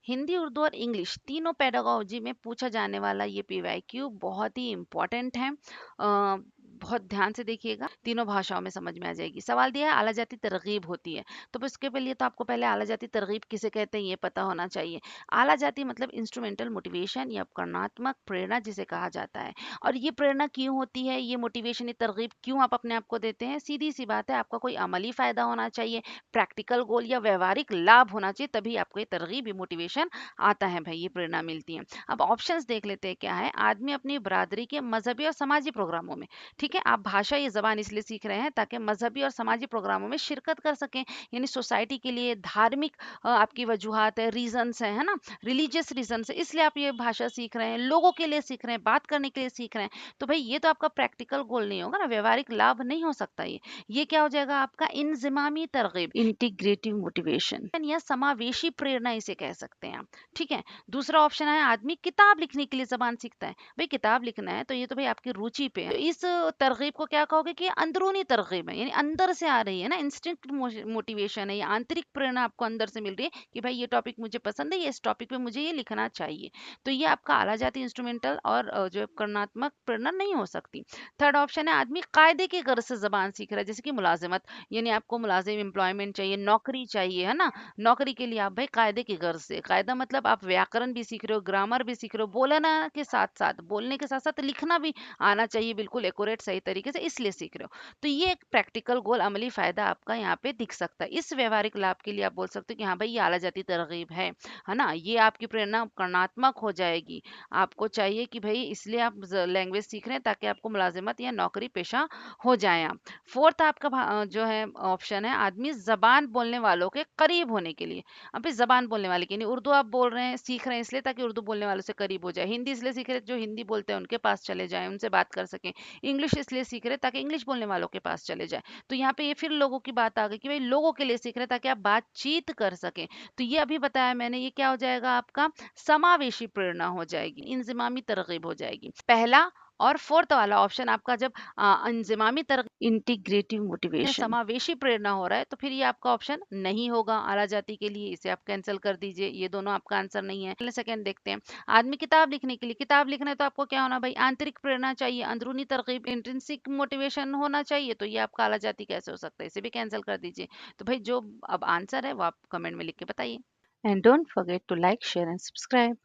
हिंदी, उर्दू और इंग्लिश तीनों पेडागोजी में पूछा जाने वाला ये पीवाईक्यू बहुत ही इम्पोर्टेंट है। बहुत ध्यान से देखिएगा, तीनों भाषाओं में समझ में आ जाएगी। सवाल दिया है आला जाती तरगीब होती है, तो उसके लिए तो आपको पहले आला जाती तरगीब किसे कहते हैं ये पता होना चाहिए। आला जाती मतलब इंस्ट्रूमेंटल मोटिवेशन या उपकरणात्मक प्रेरणा जिसे कहा जाता है। और ये प्रेरणा क्यों होती है, ये मोटिवेशन, ये तरगीब क्यों आप अपने आप को देते हैं? सीधी सी बात है, आपका कोई अमली फायदा होना चाहिए, प्रैक्टिकल गोल या व्यवहारिक लाभ होना चाहिए, तभी आपको ये तरगीब, ये मोटिवेशन आता है भाई, ये प्रेरणा मिलती है। अब ऑप्शंस देख लेते हैं क्या है। आदमी अपनी बरादरी के मजहबी और समाजी प्रोग्रामों में, ठीक है, आप भाषा ये जबान इसलिए सीख रहे हैं ताकि मजहबी और समाजी प्रोग्रामों में शिरकत कर सकें, यानी सोसाइटी के लिए धार्मिक आपकी वजूहात है, रीजंस है ना, रिलीजियस रीजन है, इसलिए आप ये भाषा सीख रहे हैं, लोगों के लिए सीख रहे हैं, बात करने के लिए सीख रहे हैं। तो भाई ये तो आपका प्रैक्टिकल गोल नहीं होगा ना, व्यवहारिक लाभ नहीं हो सकता। ये क्या हो जाएगा आपका इंजिमामी तरगीब, इंटीग्रेटिव मोटिवेशन या समावेशी प्रेरणा इसे कह सकते हैं आप, ठीक है। दूसरा ऑप्शन है आदमी किताब लिखने के लिए जबान सीखता है। भाई किताब लिखना है तो ये तो भाई आपकी रुचि पे है, तो इस तरगीब को क्या कहोगे कि अंदरूनी तरगीब है, यानी अंदर से आ रही है ना, इंस्टिंक्ट मोटिवेशन है, या आंतरिक प्रेरणा आपको अंदर से मिल रही है कि भाई ये टॉपिक मुझे पसंद है, ये इस टॉपिक पे मुझे ये लिखना चाहिए। तो ये आपका आला जाती इंस्ट्रूमेंटल और जो है उपकरणात्मक प्रेरणा नहीं हो सकती। थर्ड ऑप्शन है आदमी कायदे की गर्ज से जबान सीख रहा है, जैसे कि मुलाजिमत, यानी आपको मुलाजिम एम्प्लॉयमेंट चाहिए, नौकरी चाहिए, है ना, नौकरी के लिए आप भाई कायदे की गर्ज से, कायदा मतलब आप व्याकरण भी सीख रहे हो, ग्रामर भी सीख रहे हो, बोलना के साथ साथ, बोलने के साथ साथ लिखना भी आना चाहिए बिल्कुल एक्यूरेट सही तरीके से, इसलिए सीख रहे हो। तो ये एक प्रैक्टिकल गोल, अमली फायदा आपका यहाँ पे दिख सकता है। इस व्यवहारिक लाभ के लिए आप बोल सकते हो कि हाँ भाई ये आला जाती तरगीब है ना, ये आपकी प्रेरणा उपकरणात्मक हो जाएगी। आपको चाहिए कि भाई इसलिए आप लैंग्वेज सीख रहे हैं ताकि आपको मुलाजिमत या नौकरी पेशा हो जाए आप। फोर्थ आपका जो है ऑप्शन है आदमी जबान बोलने वालों के करीब होने के लिए। अब इस जबान बोलने वाले की नहीं, उर्दू आप बोल रहे हैं, सीख रहे हैं इसलिए ताकि उर्दू बोलने वालों से करीब हो जाए, हिंदी इसलिए सीख रहे हैं जो हिंदी बोलते हैं उनके पास चले जाएं, उनसे बात कर सकें, इंग्लिश इसलिए सीख रहे हैं ताकि इंग्लिश बोलने वालों के पास चले जाए। तो यहाँ पे ये फिर लोगों की बात आ गई कि भाई लोगों के लिए सीख रहे हैं ताकि आप बातचीत कर सकें। तो ये अभी बताया मैंने, ये क्या हो जाएगा आपका समावेशी प्रेरणा हो जाएगी, इंजिमामी तरगीब हो जाएगी। पहला और फोर्थ वाला ऑप्शन आपका जब इंजिमामी तरगीब, इंटीग्रेटिव मोटिवेशन, समावेशी प्रेरणा हो रहा है, तो फिर ये आपका ऑप्शन नहीं होगा आला जाति के लिए, इसे आप कैंसिल कर दीजिए, ये दोनों आपका आंसर नहीं है। सेकंड देखते हैं, आदमी किताब लिखने के लिए, किताब लिखना है तो आपको क्या होना भाई, आंतरिक प्रेरणा चाहिए, अंदरूनी तरगीब, इंट्रिंसिक मोटिवेशन होना चाहिए, तो ये आपका आला जाति कैसे हो सकता है, इसे भी कैंसिल कर दीजिए। तो भाई जो अब आंसर है वो आप कमेंट में लिख के बताइए। And don't forget to like, share and subscribe.